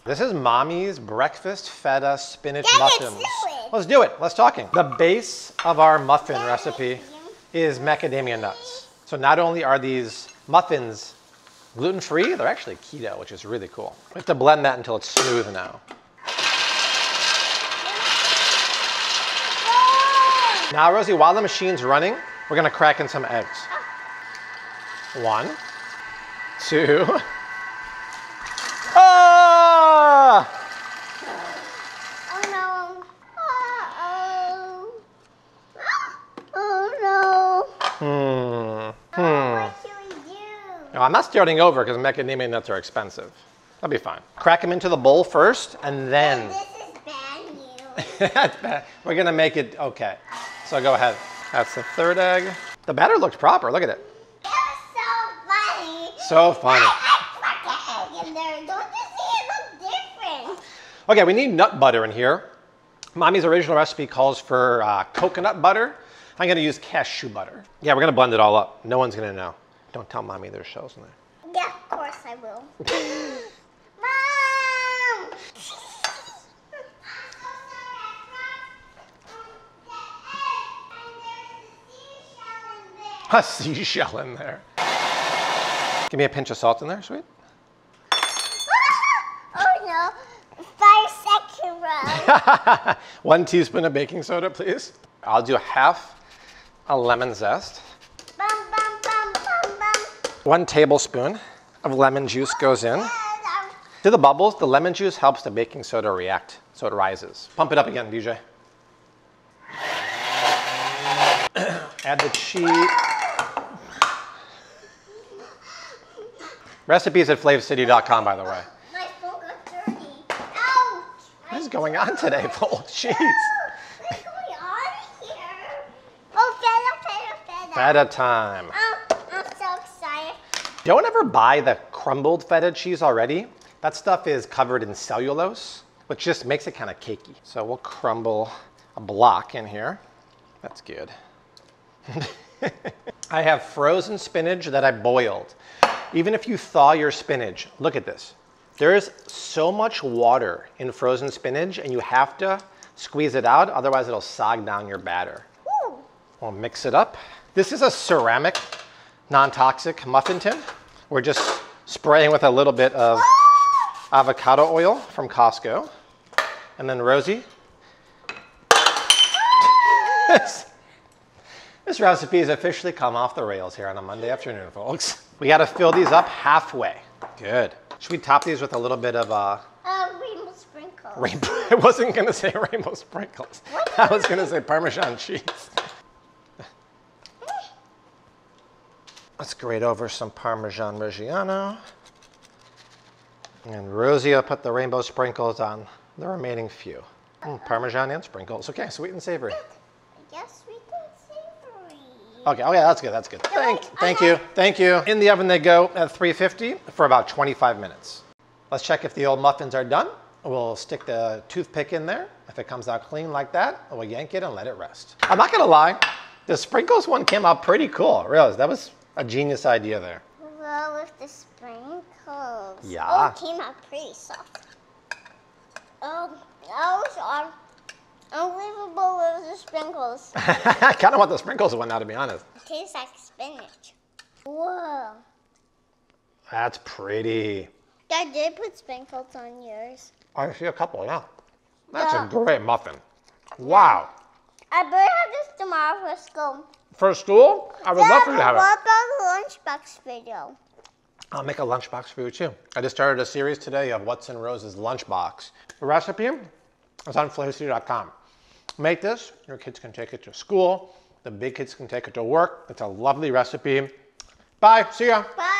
This is Mommy's breakfast feta spinach Dad, muffins. let's do it. Let's do it. Let's talking. The base of our muffin recipe is macadamia nuts. So not only are these muffins gluten-free, they're actually keto, which is really cool. We have to blend that until it's smooth now. Now, Rosie, while the machine's running, we're gonna crack in some eggs. 1, 2. Ah! Oh no. Oh no. What should we do? No, I'm not starting over because macadamia nuts are expensive. That'll be fine. Crack them into the bowl first, and then... This is bad news. That's bad. We're gonna make it okay. So go ahead. That's the third egg. The batter looks proper. Look at it. That was so funny. So funny. I put the egg in there. Don't you see it look different? Okay, we need nut butter in here. Mommy's original recipe calls for coconut butter. I'm gonna use cashew butter. Yeah, we're gonna blend it all up. No one's gonna know. Don't tell Mommy there's shells in there. Yeah, of course I will. Mom! A seashell in there. Give me a pinch of salt in there, sweet. Oh no, 5 seconds. 1 teaspoon of baking soda, please. I'll do half a lemon zest. Bum, bum, bum, bum, bum. 1 tablespoon of lemon juice goes in. To the bubbles, the lemon juice helps the baking soda react, so it rises. Pump it up again, DJ. Add the cheese. Recipes at flavcity.com, by the way. My phone got dirty. Ouch! What is going on today, full cheese? What's going on here? Oh, feta. Feta time. I'm so excited. Don't ever buy the crumbled feta cheese already. That stuff is covered in cellulose, which just makes it kind of cakey. So we'll crumble a block in here. That's good. I have frozen spinach that I boiled. Even if you thaw your spinach, look at this. There is so much water in frozen spinach and you have to squeeze it out, otherwise it'll sog down your batter. Woo. We'll mix it up. This is a ceramic, non-toxic muffin tin. We're just spraying with a little bit of avocado oil from Costco. And then Rosie. This recipe has officially come off the rails here on a Monday afternoon, folks. We gotta fill these up halfway. Good. Should we top these with a little bit of Rainbow sprinkles. rainbow? I wasn't gonna say rainbow sprinkles. I was gonna say Parmesan cheese. Let's grate over some Parmesan Reggiano. And Rosie will put the rainbow sprinkles on the remaining few. Parmesan and sprinkles. Okay, sweet and savory. Yes, sweet and savory. Okay, that's good, that's good. Thank you. In the oven they go at 350 for about 25 minutes. Let's check if the old muffins are done. We'll stick the toothpick in there. If it comes out clean like that, we'll yank it and let it rest. I'm not gonna lie, the sprinkles one came out pretty cool. I realized that was a genius idea there. Well, with the sprinkles. Yeah. Oh, it came out pretty soft. Oh, those are unbelievable with the sprinkles. I kind of want the sprinkles one now, to be honest. It tastes like spinach. Whoa. That's pretty. I did put sprinkles on yours. I see a couple, yeah. That's Yeah. a great muffin. Wow. I better have this tomorrow for school. For school, I would love for you to have it. What about the lunchbox video? I'll make a lunchbox for you too. I just started a series today of what's in Rose's lunchbox. The recipe is on flavcity.com. Make this, your kids can take it to school, the big kids can take it to work. It's a lovely recipe. Bye, see ya. Bye.